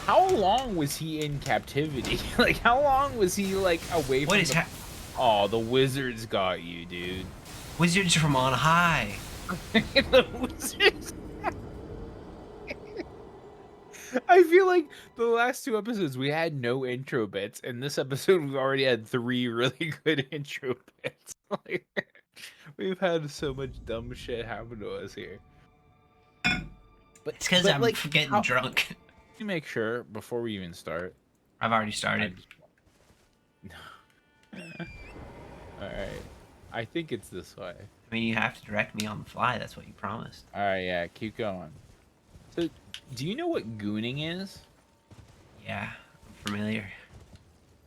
How long was he in captivity? Like, how long was he, like, away What from is the Oh, the wizards got you, dude. Wizards from on high. The wizards I feel like the last 2 episodes, we had no intro bits, and this episode, we've already had 3 really good intro bits. Like, we've had so much dumb shit happen to us here. But It's because but, I'm like, getting how drunk. you make sure before we even start, I've already I started. just Alright. I think it's this way. I mean, you have to direct me on the fly. That's what you promised. Alright, yeah, keep going. So, do you know what gooning is? Yeah, I'm familiar.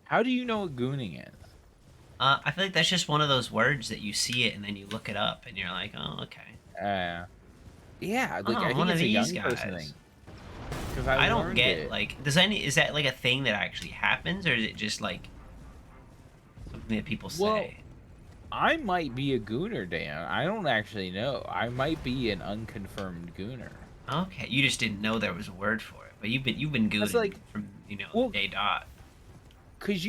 How do you know what gooning is? I feel like that's just one of those words that you see it and then you look it up and you're like, oh, okay. Uh, yeah, Oh, like, I I'm think one of it's a these young person guys. thing, 'cause I I don't learned get it. like, is that like a thing that actually happens or is it just like something that people Well, say? I might be a gooner, Dan. I don't actually know. I might be an unconfirmed gooner. Okay, you just didn't know there was a word for it, but you've been That's gooning like, from well, day dot. cause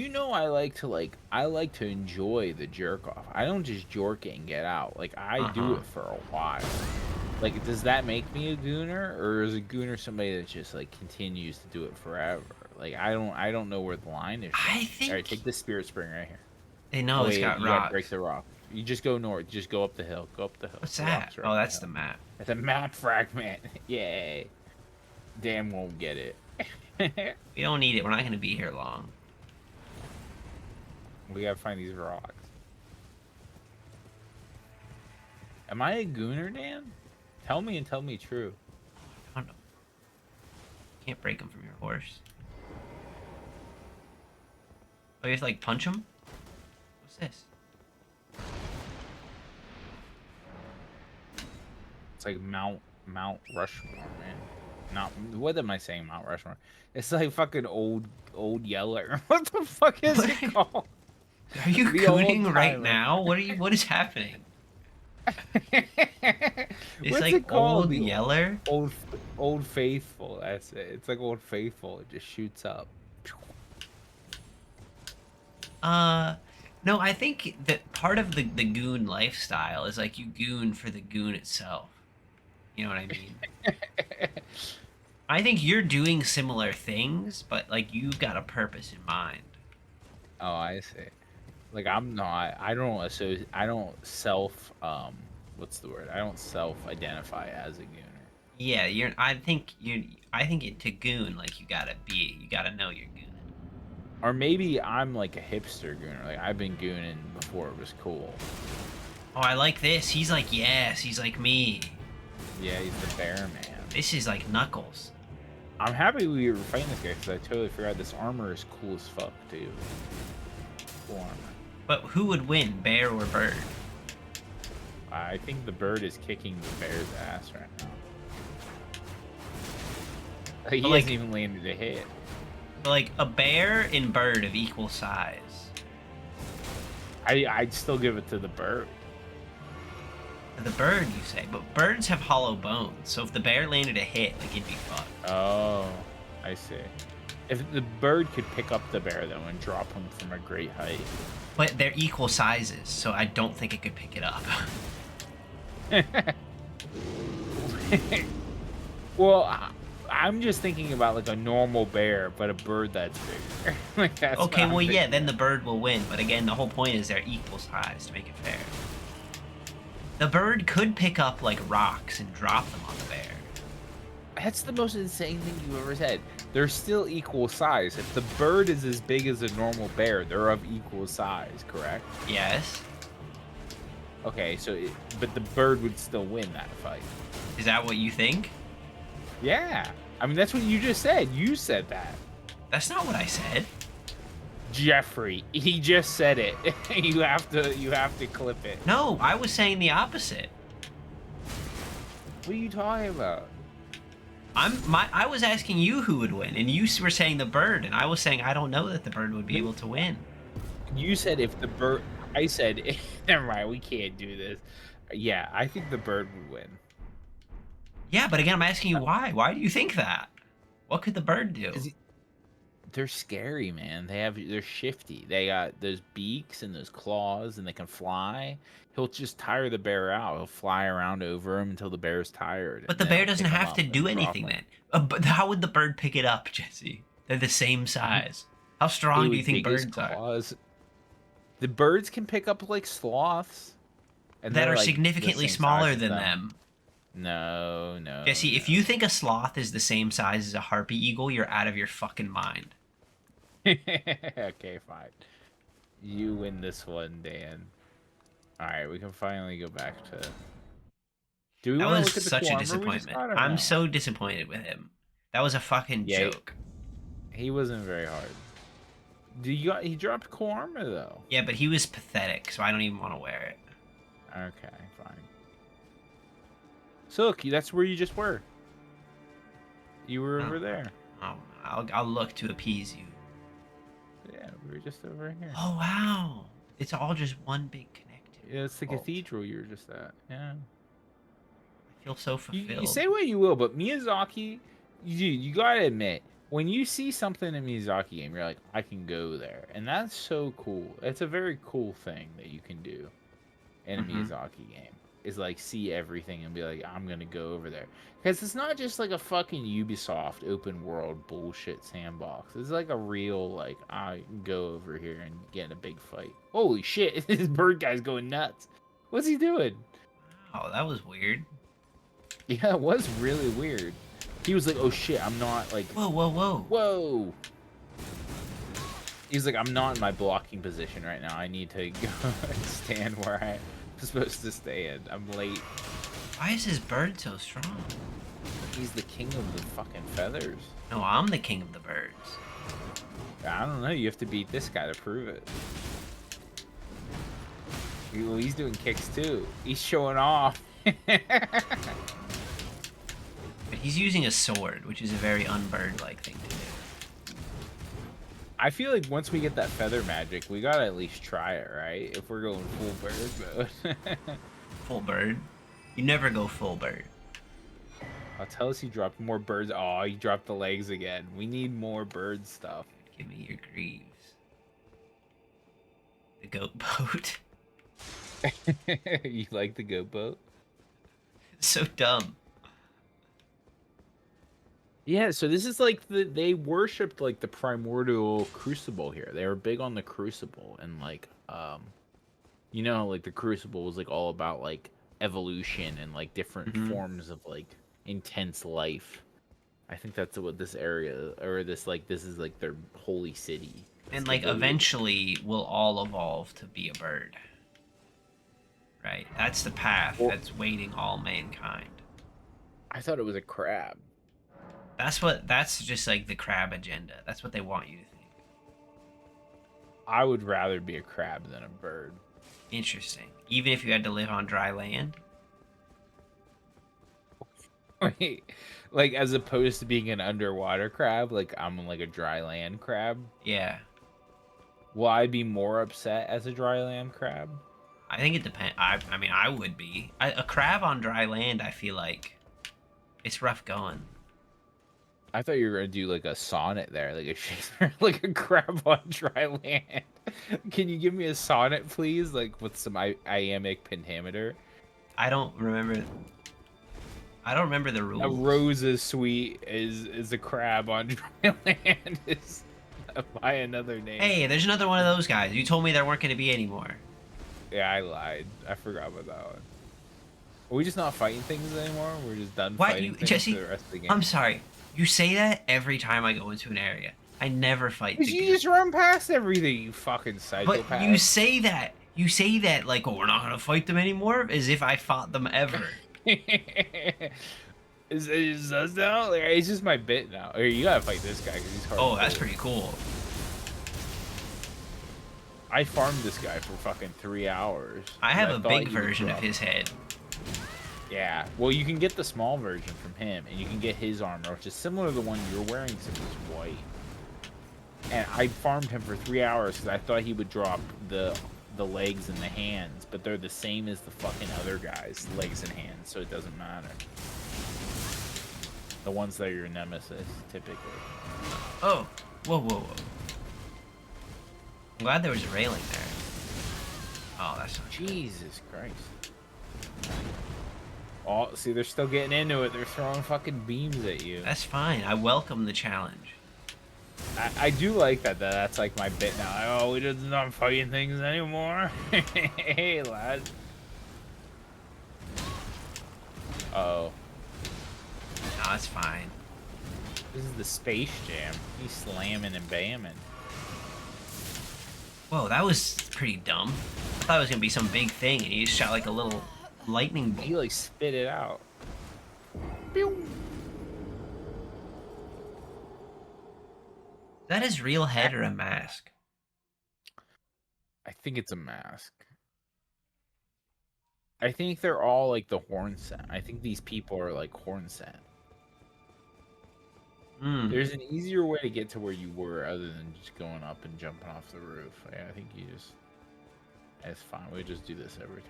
I like to enjoy the jerk off. I don't just jerk it and get out. Like I Uh do huh. it for a while. Like, does that make me a gooner, or is a gooner somebody that just like continues to do it forever? Like I don't know where the line is I drawn. All right, think take this spirit spring right here. they Oh know it's wait, got you gotta break rocks. the rock. You just go north. Just go up the hill. Go up the hill. What's The that? rocks are Oh, up the that's the hill. map. It's a map fragment. Yay! Dan won't get it. We don't need it. We're not going to be here long. We gotta find these rocks. Am I a gooner, Dan? Tell me and tell me true. I don't know. Can't break them from your horse. Oh, you have to like punch them? What's this? It's like Mount Rushmore, man. Not what am I saying? Mount Rushmore. It's like fucking old Yeller. What the fuck is What? it called? Are you The old cooning right timer. now? What is happening? It's What's like it called? old The Yeller? old old faithful. That's it. It's like Old Faithful. It just shoots up. Uh, no, I think that part of the goon lifestyle is like you goon for the goon itself. You know what I mean? I think you're doing similar things, but like you've got a purpose in mind. Oh, I see. Like I'm not. I don't associate. I don't self. What's the word? I don't self identify as a gooner. Yeah, you're. I think you. I think to goon, like you gotta know you're gooning. Or maybe I'm like a hipster gooner. Like I've been gooning before it was cool. Oh, I like this. He's like, yes, he's like me. Yeah, he's the bear man. This is like Knuckles. I'm happy we were fighting this guy because I totally forgot this armor is cool as fuck too. Cool armor. But who would win, bear or bird? I think the bird is kicking the bear's ass right now. Like, But he hasn't like, even landed a hit. a bear and bird of equal size. I'd still give it to the bird. The bird, you say, but birds have hollow bones. So if the bear landed a hit, like it'd be fucked. Oh, I see. If the bird could pick up the bear though and drop him from a great height. But they're equal sizes, so I don't think it could pick it up. Well, I'm just thinking about like a normal bear, but a bird that's bigger. Like that's what Okay, I'm well, yeah, thinking then of. the bird will win. But again, the whole point is they're equal size to make it fair. The bird could pick up like rocks and drop them on the bear. That's the most insane thing you've ever said. They're still equal size. If the bird is as big as a normal bear, they're of equal size, correct? Yes. Okay, but the bird would still win that fight. Is that what you think? Yeah. I mean, that's what you just said. You said that. That's not what I said. Jeffrey, he just said it. You have to clip it. No, I was saying the opposite. What are you talking about? I was asking you who would win, and you were saying the bird, and I was saying I don't know that the bird would be able to win. You said if the bird. I said, never mind. We can't do this. Yeah, I think the bird would win. Yeah, but again, I'm asking you why. Why do you think that? What could the bird do? 'Cause they're scary, man. They're shifty. They got those beaks and those claws, and they can fly. He'll just tire the bear out. He'll fly around over him until the bear's tired, But and the then bear he'll doesn't pick him have to up and do drop anything him. then. But how would the bird pick it up, Jesse? They're the same size. How It strong do you would think dig his birds are? claws. The birds can pick up like sloths, and That they're are like the significantly same size smaller as than them. them. No, no, Jesse, if no. you think a sloth is the same size as a harpy eagle, you're out of your fucking mind. Okay, fine. You win this one, Dan. All right, we can finally go back to. Do we That want to was look at the cool such a armor we just disappointment. got or I'm no? so disappointed with him. That was a fucking Yeah, joke. he wasn't very hard. He dropped cool armor though. Yeah, but he was pathetic, so I don't even want to wear it. Okay, fine. So look, that's where you just were. You were Oh, over there. oh, I'll look to appease you. Yeah, we were just over here. Oh wow, it's all just one big connected. Yeah, it's the vault. cathedral you were just at. Yeah. I feel so You fulfilled. say what you will, but Miyazaki, you gotta admit, when you see something in Miyazaki game, you're like, I can go there, and that's so cool. It's a very cool thing that you can do in a Mm-hmm. Miyazaki game. Is like see everything and be like, I'm gonna go over there, because it's not just like a fucking Ubisoft open world bullshit sandbox. It's like a real like I can go over here and get in a big fight. Holy shit, this bird guy's going nuts. What's he doing? Oh, that was weird. Yeah, it was really weird. He was like, "Oh shit, I'm not like, Whoa, whoa, whoa. whoa." He's like, "I'm not in my blocking position right now. I need to go and stand where I'm supposed to stand. I'm late." Why is this bird so strong? He's the king of the fucking feathers. No, I'm the king of the birds. I don't know. You have to beat this guy to prove it. Well, he's doing kicks too. He's showing off. But he's using a sword, which is a very unbird-like thing to do. I feel like once we get that feather magic, we gotta at least try it, right? If we're going full bird mode. Full bird? You never go full bird. I'll tell us he dropped more birds. Oh, he dropped the legs again. We need more bird stuff. Give me your greaves. The goat boat. You like the goat boat? So dumb. Yeah, so this is like they worshipped like the primordial crucible here. They were big on the crucible and like you know like the crucible was like all about like evolution and like different forms of like intense life. I think that's what this area or this is like their holy city. It's And the like boat. eventually we'll all evolve to be a bird. Right? That's the path Well, that's waiting all mankind. I thought it was a crab. That's just like the crab agenda. That's what they want you to think. I would rather be a crab than a bird. Interesting. Even if you had to live on dry land? Wait, like as opposed to being an underwater crab, like I'm like a dry land crab. Yeah. Will I be more upset as a dry land crab? I think it depends. I mean, I would be. A crab on dry land, I feel like it's rough going. I thought you were gonna do like a sonnet there, like a Shakespeare, like a crab on dry land. Can you give me a sonnet, please, like with some iambic pentameter? I don't remember. I don't remember the rules. A rose is sweet is a crab on dry land is by another name. Hey, there's another one of those guys. You told me there weren't going to be any more. Yeah, I lied. I forgot about that one. Are we just not fighting things anymore? We're just done What fighting you, things Jesse? for the rest of the game. I'm sorry. You say that every time I go into an area. I never fight the You goon. just run past everything, you fucking psychopath. But you say that. You say that like, oh, we're not gonna fight them anymore, as if I fought them ever. Is us now? Like, it's just my bit now. Or you gotta fight this guy because he's hard. Oh, that's pretty cool. I farmed this guy for fucking 3 hours. I have a thought big he would version of drop. his head. Yeah, well, you can get the small version from him, and you can get his armor, which is similar to the one you're wearing, except it's white. And I farmed him for 3 hours because I thought he would drop the legs and the hands, but they're the same as the fucking other guy's legs and hands, so it doesn't matter. The ones that are your nemesis, typically. Oh, whoa, whoa, whoa. I'm glad there was a railing there. Oh, that's not good. Jesus Christ. Oh, see, they're still getting into it. They're throwing fucking beams at you. That's fine. I welcome the challenge. I do like that. That's like my bit now. Like, oh, we just not fighting things anymore. Hey, lad. Uh-oh. No, that's fine. This is the Space Jam. He's slamming and bamming. Whoa, that was pretty dumb. I thought it was gonna be some big thing, and he just shot like a little lightning bolt. He like spit it out. Pew! Is that his real head or a mask? I think it's a mask. I think they're all like the horn set. I think these people are like horn set. Hmm. There's an easier way to get to where you were other than just going up and jumping off the roof. Yeah, I think you just... It's fine. We just do this every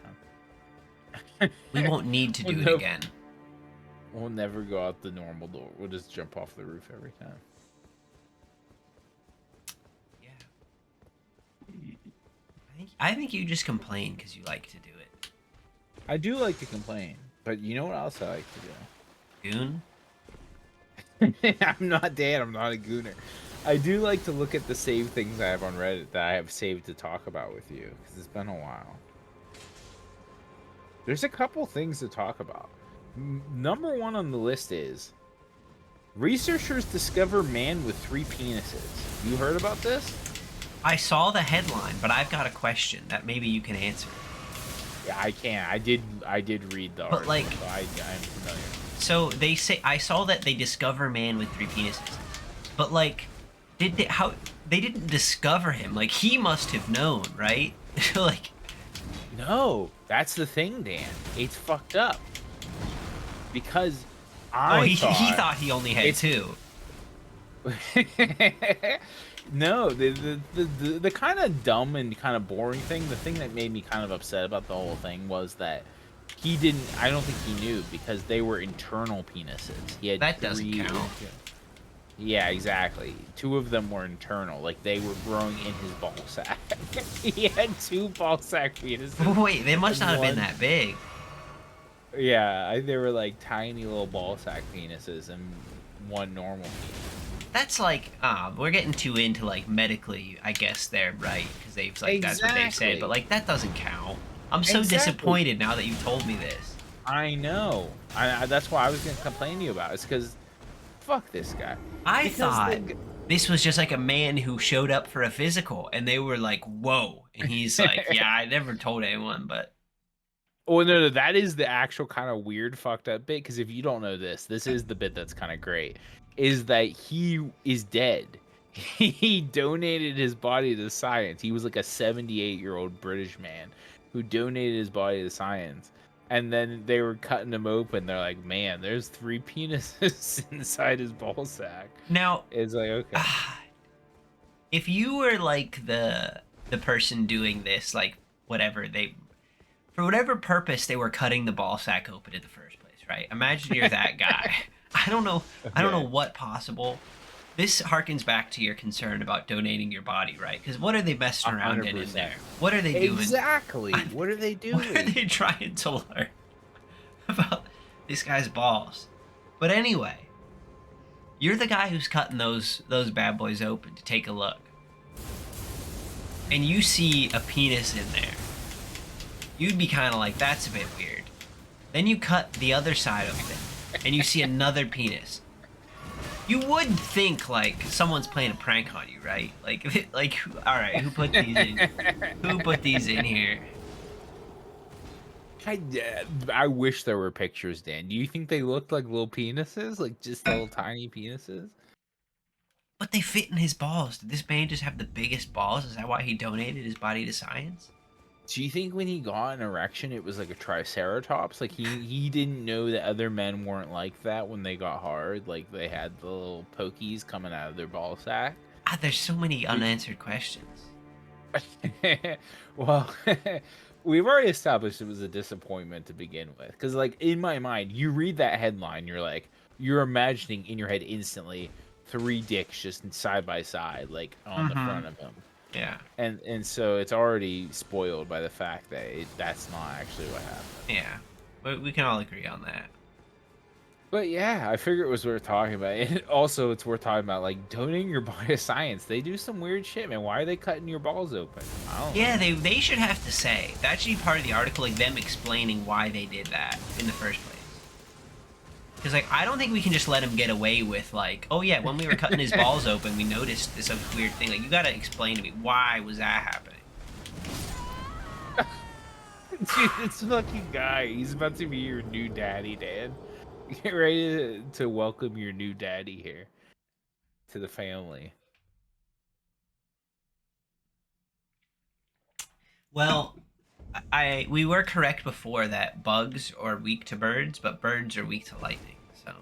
time. We won't need to do it again. We'll never go out the normal door. We'll just jump off the roof every time. Yeah. I think you just complain because you like to do it. I do like to complain, but you know what else I like to do? Goon? I'm not Dan. I'm not a gooner. I do like to look at the saved things I have on Reddit that I have saved to talk about with you because it's been a while. There's a couple things to talk about. Number one on the list is researchers discover man with 3 penises. You heard about this? I saw the headline, but I've got a question that maybe you can answer. Yeah, I can. I did read the article, like, so I'm familiar. So they say I saw that they discover man with 3 penises, but like, they didn't discover him? Like he must have known, right? Like, no, that's the thing, Dan. It's fucked up because he thought he only had 2. No, the kind of dumb and kind of boring thing, the thing that made me kind of upset about the whole thing was that he didn't, I don't think he knew because they were internal penises. He had That doesn't count. Yeah, exactly. 2 of them were internal, like they were growing in his ball sack. He had 2 ball sack penises. Wait, they must not have been that big. Yeah, they were like tiny little ball sack penises and 1 normal penis. That's like, we're getting too into like medically, I guess they're right because they've like that's what they've said, but like that doesn't count. I'm so disappointed now that you told me this. I know. That's why I was gonna complain to you about it. It's because fuck this guy. I thought this was just like a man who showed up for a physical, and they were like, "Whoa!" And he's like, "Yeah, I never told anyone, but." Oh no, that is the actual kind of weird, fucked up bit. Because if you don't know this is the bit that's kind of great. Is that he is dead. He donated his body to science. He was like a 78-year-old British man who donated his body to science. And then they were cutting him open. They're like, man, there's 3 penises inside his ball sack. Now, it's like, okay. If you were like the person doing this, like whatever for whatever purpose they were cutting the ball sack open in the first place, right? Imagine you're that guy. I don't know what possible. This harkens back to your concern about donating your body, right? Because what are they messing around in there? What are they doing? Exactly. What are they doing? What are they trying to learn about this guy's balls? But anyway, you're the guy who's cutting those bad boys open to take a look. And you see a penis in there. You'd be kind of like, that's a bit weird. Then you cut the other side of it, and you see another penis. You would think like someone's playing a prank on you, right? Like, all right, who put these in? Who put these in here? I wish there were pictures, Dan. Do you think they looked like little penises, like just little tiny penises? But they fit in his balls. Did this man just have the biggest balls? Is that why he donated his body to science? Do you think when he got an erection, it was like a triceratops? Like he didn't know that other men weren't like that when they got hard? Like they had the little pokies coming out of their ball sack? There's so many unanswered questions. Well, we've already established it was a disappointment to begin with. Because like in my mind, you read that headline, you're like, you're imagining in your head instantly 3 dicks just side by side, like on the Mm-hmm. front of him. Yeah. And so it's already spoiled by the fact that that's not actually what happened. Yeah. But we can all agree on that. But yeah, I figure it was worth talking about. And also, it's worth talking about like donating your body to science. They do some weird shit, man. Why are they cutting your balls open? I don't Yeah, know. they should have to say. That should be part of the article, like them explaining why they did that in the first place. Because, like, I don't think we can just let him get away with, like, oh yeah, when we were cutting his balls open, we noticed this weird thing. Like, you gotta explain to me, why was that happening? Dude, this fucking guy. He's about to be your new daddy, Dan. Get ready to welcome your new daddy here to the family. Well, we were correct before that bugs are weak to birds, but birds are weak to lightning, so.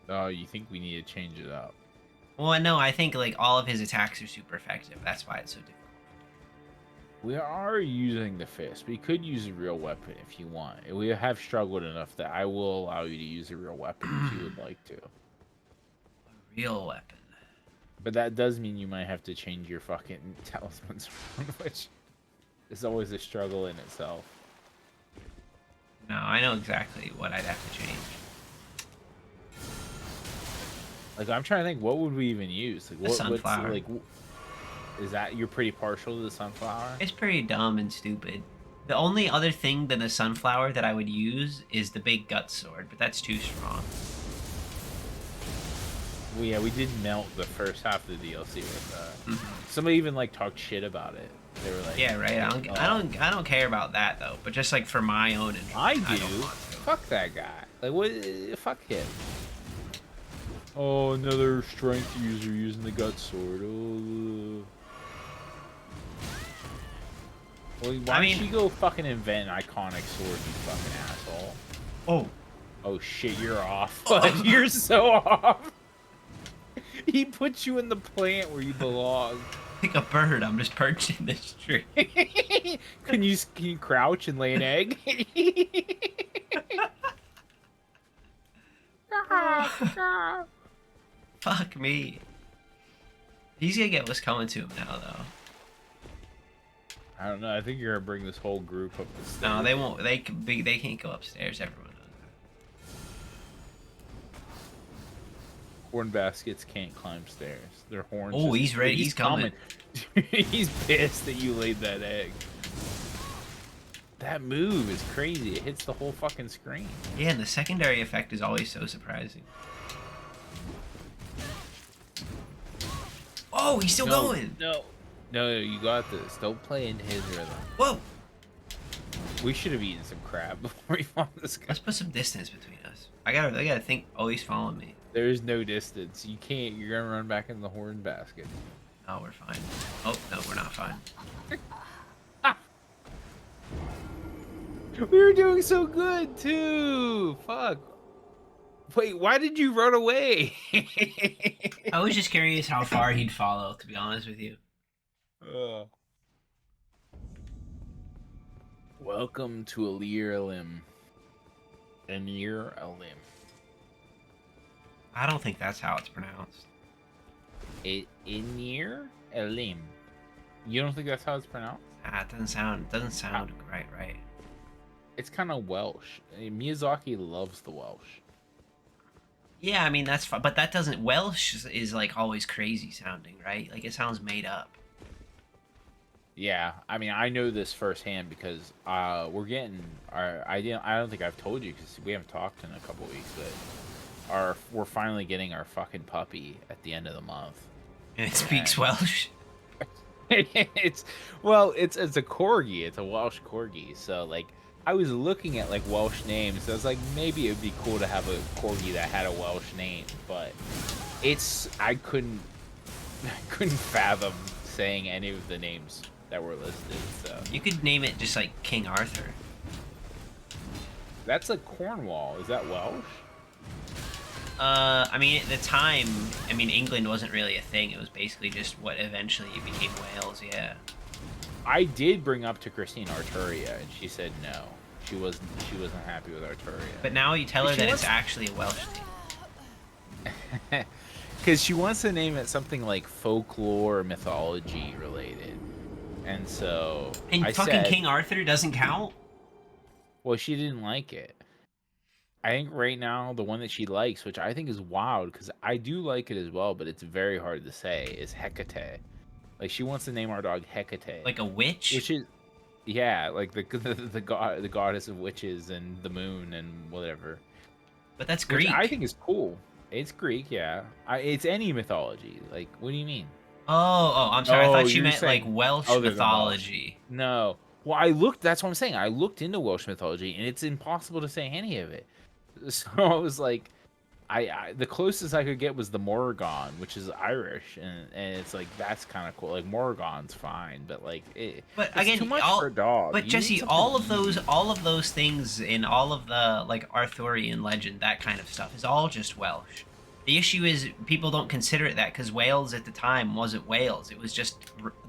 Oh, you think we need to change it up? Well, no, I think, like, all of his attacks are super effective. That's why it's so difficult. We are using the fist. We could use a real weapon if you want. We have struggled enough that I will allow you to use a real weapon if you would like to. A real weapon. But that does mean you might have to change your fucking talismans around, which is always a struggle in itself. No, I know exactly what I'd have to change. Like, I'm trying to think, what would we even use? Like, The sunflower. like, is that you're pretty partial to the sunflower? It's pretty dumb and stupid. The only other thing than the sunflower that I would use is the big gut sword, but that's too strong. Well, yeah, we did melt the first half of the DLC with that. Mm-hmm. Somebody even like talked shit about it. They were like, Yeah, right. I don't care about that though. But just like for my own interest, I do. don't want to. Fuck that guy. Like, what? Fuck him. Oh, another strength user using the gut sword. Oh. Well, why don't you go fucking invent an iconic sword, you fucking asshole? Oh. Oh shit, you're off. You're so off. He put you in the plant where you belong. Like a bird, I'm just perched in this tree. Can you crouch and lay an egg? Fuck me. He's gonna get what's coming to him now, though. I don't know. I think you're gonna bring this whole group up the stairs. No, they won't. They can't go upstairs. Everyone knows that. Horn baskets can't climb stairs. Their horns. Oh, he's ready. He's coming. He's pissed that you laid that egg. That move is crazy. It hits the whole fucking screen. Yeah, and the secondary effect is always so surprising. Oh, he's still going. No, you got this. Don't play into his rhythm. Whoa. We should have eaten some crab before we fought this guy. Let's put some distance between us. I gotta think. Oh, he's following me. There is no distance. You can't. You're gonna run back in the horn basket. No, we're fine. Oh no, we're not fine. We were doing so good too. Fuck. Wait, why did you run away? I was just curious how far he'd follow, to be honest with you. Welcome to Elir Elim. Elir Elim. I don't think that's how it's pronounced. Elir Elim. You don't think that's how it's pronounced? Ah, it doesn't sound right. It's kind of Welsh. Miyazaki loves the Welsh. Yeah, I mean that's fine, but that doesn't. Welsh is like always crazy sounding, right? Like it sounds made up. Yeah, I mean I know this firsthand because we're getting our. I don't think I've told you because we haven't talked in a couple weeks, but we're finally getting our fucking puppy at the end of the month. And it speaks Welsh. it's a corgi. It's a Welsh corgi. So like I was looking at like Welsh names. I was like maybe it would be cool to have a corgi that had a Welsh name, but I couldn't fathom saying any of the names that were listed. So You could name it just like King Arthur. that's like Cornwall. Is that Welsh? I mean, at the time, England wasn't really a thing. It was basically just what eventually became Wales, yeah. I did bring up to Christine Arturia, and she said no. She wasn't happy with But Arturia. now you tell 'Cause her she that it's wants actually a Welsh name. because she wants to name it something like folklore or mythology related. And so And I fucking said, King Arthur doesn't count? well, she didn't like it. I think right now the one that she likes, which I think is wild because I do like it as well, but it's very hard to say, is Hecate. Like she wants to name our dog Hecate, Like a witch? which is yeah, like the goddess of witches and the moon and whatever, But that's which I Greek. think is cool. It's Greek, yeah. It's any mythology. Like, what do you mean? I'm sorry. I Oh, thought you you're meant like saying Welsh other than Welsh. mythology. No. Well, I looked. That's what I'm saying. I looked into Welsh mythology, and it's impossible to say any of it. So I was like, the closest I could get was the Morrigan, which is Irish, and it's like that's kind of cool. Like Morrigan's fine, but like But it's too again, much for a dog. but You need Jesse, something easy. all of those things in all of the like Arthurian legend, that kind of stuff is all just Welsh. The issue is people don't consider it that because Wales at the time wasn't Wales. It was just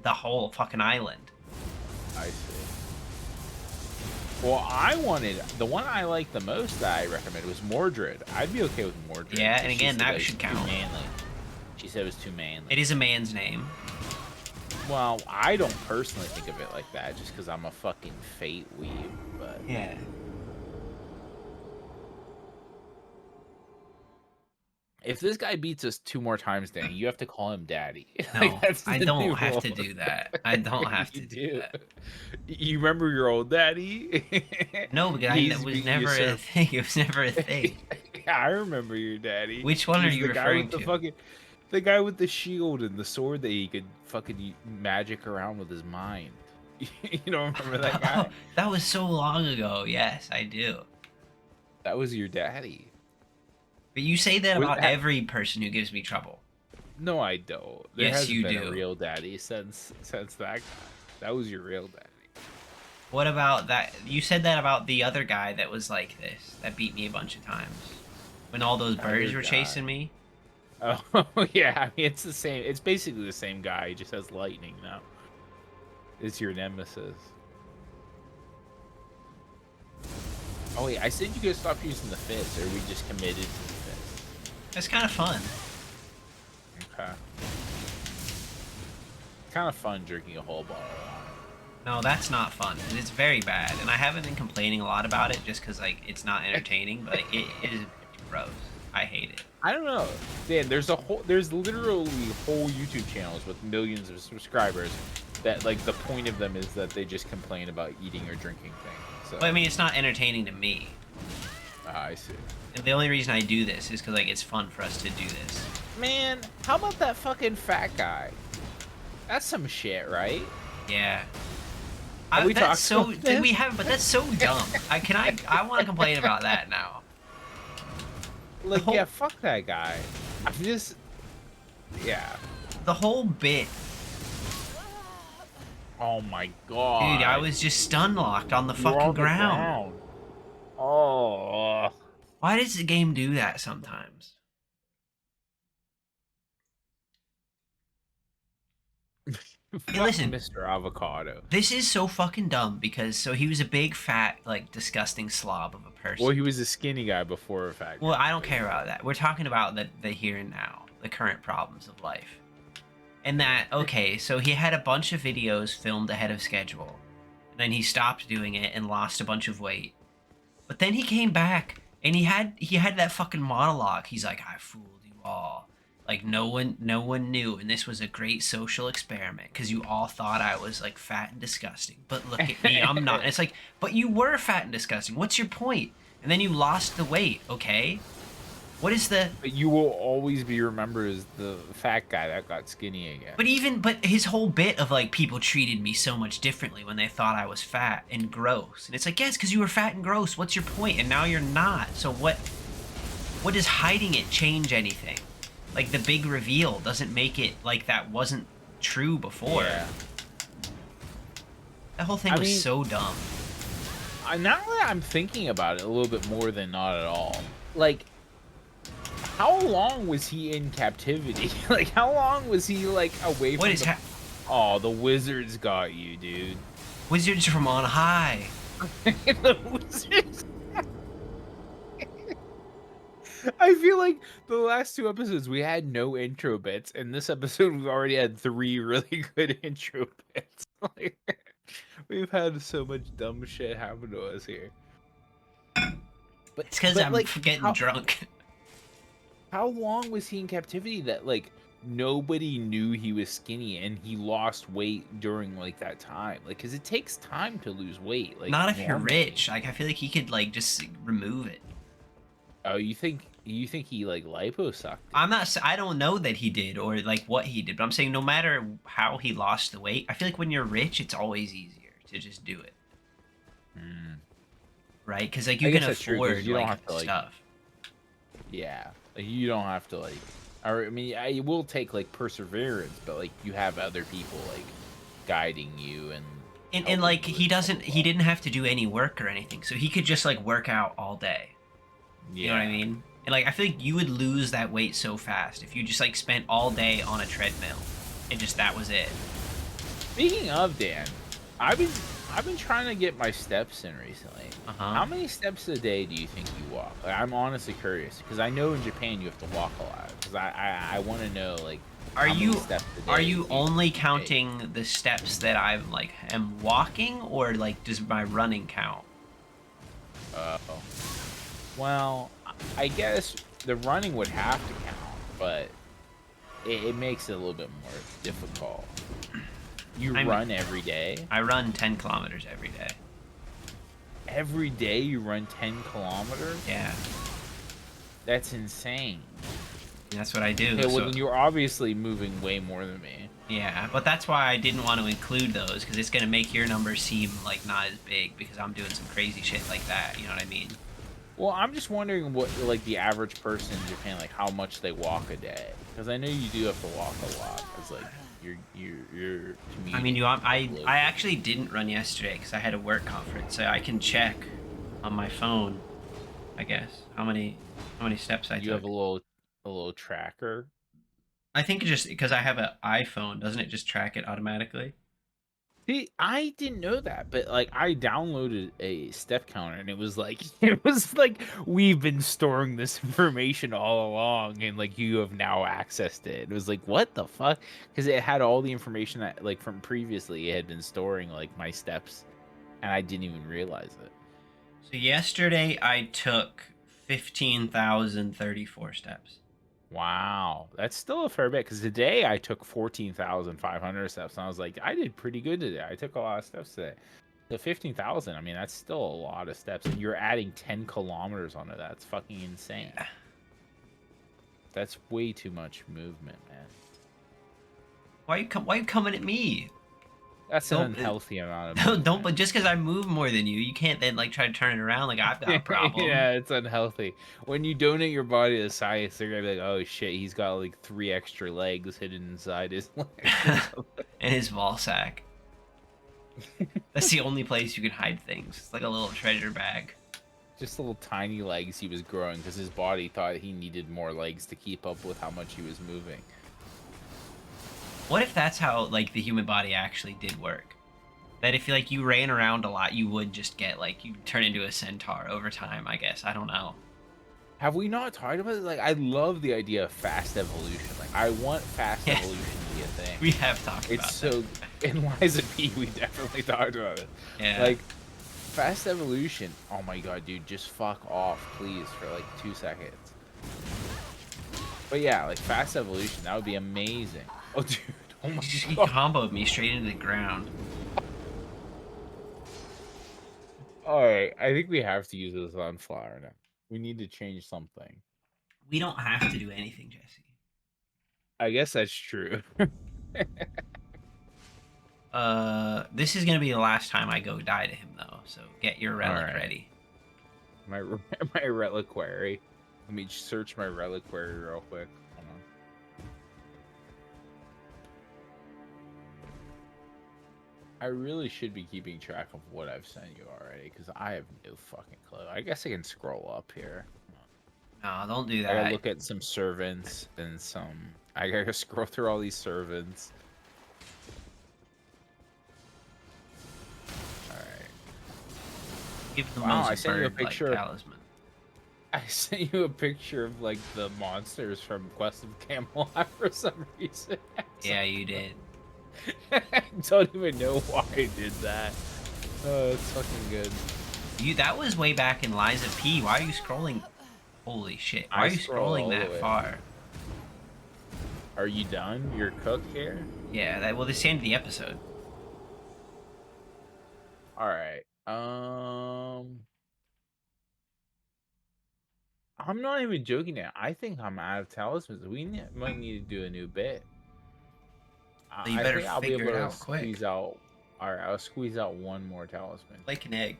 the whole fucking island. I see. Well, I wanted the one I liked the most that I recommended was Mordred. I'd be okay with Mordred Yeah, and because she again, said that it was should too count. manly. She said it was too manly. It is a man's name. Well, I don't personally think of it like that just because I'm a fucking fate weeb, but Yeah. if this guy beats us 2 more times, Danny, you have to call him daddy. Like, No, that's I the new don't have rule. to do that. I don't have You to do do. that. You remember your old daddy? No, because He's was being never a usurped. thing. It was never a thing. Yeah, I remember your daddy. Which one are He's you the guy referring with to? the guy with the shield and the sword that he could fucking magic around with his mind. You don't remember that Oh, guy? that was so long ago. Yes, I do. That was your daddy. But you say that Was, about every person who gives me trouble. no, I don't. There Yes, hasn't you been a do. real daddy since that guy. That was your real daddy. What about that? You said that about the other guy that was like this, that beat me a bunch of times. When all those Other birds were guy. chasing me. Oh yeah, I mean it's the same. It's basically the same guy. He just has lightning now. It's your nemesis. Oh wait, I said you guys stop using the fist, or are we just committed to the fist? That's kind of fun. Okay. Kind of fun drinking a whole bottle. No, that's not fun. It's very bad, and I haven't been complaining a lot about it just because like it's not entertaining, but like, it is gross. I hate it. I don't know, Dan. There's literally whole YouTube channels with millions of subscribers that like the point of them is that they just complain about eating or drinking things. So But I mean, it's not entertaining to me. I see. And the only reason I do this is because like it's fun for us to do this. Man, how about that fucking fat guy? That's some shit, right? Yeah. Have we That's talked so. about this? We haven't, but that's so dumb. I want to complain about that now. Like, whole- yeah, fuck that guy. I'm just, yeah. The whole bit, Oh my god. dude. I was just stun locked on the You were fucking on the ground. Oh. Why does the game do that sometimes? Hey, Fuck listen. Mr. Avocado. This is so fucking dumb because so he was a big fat like disgusting slob of a Well, person. he was a skinny guy before a fat guy. Well, I don't care about that. We're talking about the here and now, the current problems of life. And that, okay, so he had a bunch of videos filmed ahead of schedule. And then he stopped doing it and lost a bunch of weight. But then he came back and he had that fucking monologue. He's like, I fooled you all. Like no one knew, and this was a great social experiment because you all thought I was like fat and disgusting. But look at me, I'm not. And it's like, but you were fat and disgusting. What's your point? And then you lost the weight, okay? What is the But you will always be remembered as the fat guy that got skinny again. but his whole bit of like people treated me so much differently when they thought I was fat and gross. And it's like, yes, because you were fat and gross. What's your point? And now you're not. So what does hiding it change anything? Like the big reveal doesn't make it like that wasn't true before. Yeah. That whole thing I was mean- so dumb. Now that I'm thinking about it a little bit more than not at all, like, how long was he in captivity? Like, how long was he, like, away from What is the... Oh, the wizards got you, dude. Wizards from on high. The losers. I feel like the last two episodes we had no intro bits, and this episode we've already had three really good intro bits. Like, we've had so much dumb shit happen to us here. But It's because but I'm like getting drunk. how long was he in captivity that like nobody knew he was skinny and he lost weight during like that time? Like, cause it takes time to lose weight, like Not if you're normally. rich. Like I feel like he could like just remove it. Oh, you think he like liposucked it? I'm not. I don't know that he did or like what he did, but I'm saying no matter how he lost the weight, I feel like when you're rich, it's always easier to just do it, Hmm. right? Because like I you can guess that's true because afford you don't like have to like, stuff. yeah, like, you don't have to like, or I mean, it will take like perseverance, but like you have other people like guiding you and And helping like you with stuff he along. didn't have to do any work or anything, so he could just like work out all day. You know what I Yeah. mean? And like I feel like you would lose that weight so fast if you just like spent all day on a treadmill and just that was it. Speaking of Dan, I've been I've been trying to get my steps in recently. Uh huh. How many steps a day do you think you walk? Like, I'm honestly curious because I know in Japan you have to walk a lot. Because I want to know like Are how many you steps a are day you do you think only you take? counting the steps that I'm like am walking or like does my running count? Oh, well, I guess the running would have to count, but it makes it a little bit more difficult. You I mean, run every day. I run 10 kilometers every day. Every day you run 10 kilometers. Yeah, That's insane. and that's what I Okay, do. well So then you're obviously moving way more than me. yeah, but that's why I didn't want to include those because it's gonna make your numbers seem like not as big because I'm doing some crazy shit like that. You know what I mean? Well, I'm just wondering what like the average person in Japan, like how much they walk a day, because I know you do have to walk a lot, because like you're I mean, commuting like I locally. actually didn't run yesterday because I had a work conference, so I can check on my phone. I guess how many steps I You have took. a little tracker. I think just because I have an iPhone, doesn't it just track it automatically? See, I didn't know that, but like I downloaded a step counter and it was like it was like we've been storing this information all along and like you have now accessed it. It was like what the fuck? Because it had all the information that like from previously it had been storing like my steps and I didn't even realize it. So yesterday I took 15,034 steps. Wow, that's still a fair bit. Because today I took 14,500 steps and I was like, I did pretty good today. I took a lot of steps today. The 15,000, I mean, that's still a lot of steps, and you're adding 10 kilometers onto that. That's fucking insane. Yeah. That's way too much movement, man. Why you coming at me? That's an Don't unhealthy amount of don't movement. but just because I move more than you can't then like try to turn it around like I've got a problem. Yeah, it's unhealthy. When you donate your body to science, they're gonna be like, "Oh shit, he's got like 3 extra legs hidden inside his legs or something." And his ball sack. That's the only place you can hide things. It's like a little treasure bag. Just little tiny legs he was growing because his body thought he needed more legs to keep up with how much he was moving. What if that's how like the human body actually did work? That if like you ran around a lot, you would just get like you turn into a centaur over time. I guess I don't know. Have we not talked about it? Like, I love the idea of fast evolution. Like, I want fast Yes, evolution to be a thing. we have talked It's about that. so in Liza P. We definitely talked about it. Yeah. Like, fast evolution. Oh my god, dude, just fuck off, please, for like 2 seconds. But yeah, like fast evolution, that would be amazing. Oh, dude, oh my He god. comboed me straight into the ground. All right, I think we have to use this on flower now. We need to change something. We don't have to do anything, Jesse. I guess that's true. This is gonna be the last time I go die to him though, so get your All relic right, ready. my my reliquary. Let me search my reliquary real quick. Hold on. I really should be keeping track of what I've sent you already because I have no fucking clue. I guess I can scroll up here. No, don't do I gotta that. look at some servants and some. I gotta scroll through all these servants. All right. Give the Wow, I most sent you a bird-like picture of talisman. I sent you a picture of like the monsters from Quest of Camelot for some reason. Yeah, you did. I don't even know why I did that. Oh, it's fucking good. That was way back in Liza P. Why are you scrolling? Holy shit! Why I are you scroll scrolling all the that way. far? Are you done? You're cooked here? Yeah, that well, this is the end of the episode. All right. I'm not even joking now. I think I'm out of talismans. Might need to do a new bit. So you I better think I'll be figure able it to out quick. squeeze out. All right, I'll squeeze out one more talisman. Like an egg.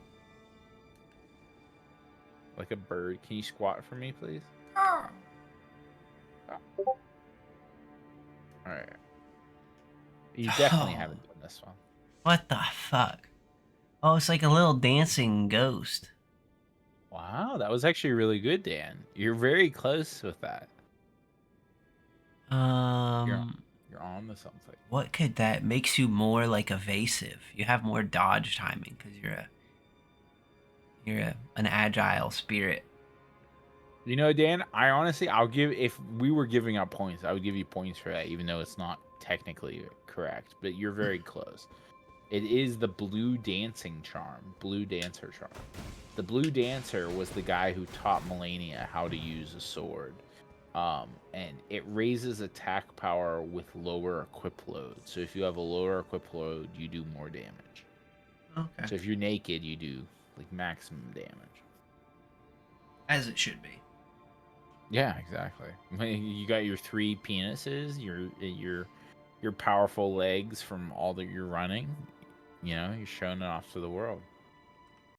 Like a bird. Can you squat for me, please? All right. You definitely Oh, haven't done this one. what the fuck? Oh, it's like a little dancing ghost. Wow, that was actually really good, Dan. You're very close with that. You're Um, you're on to something. what could that makes you more like evasive? You have more dodge timing because you're an agile spirit. You know, Dan, I honestly, I'll give, if we were giving out points, I would give you points for that, even though it's not technically correct, but you're very close. It is the blue dancing charm, blue dancer charm. The blue dancer was the guy who taught Melania how to use a sword. And it raises attack power with lower equip load. So if you have a lower equip load, you do more damage. Okay, So if you're naked, you do like maximum damage. as it should be. Yeah, exactly. You got your three penises, your powerful legs from all that you're running. You know, you're showing it off to the world.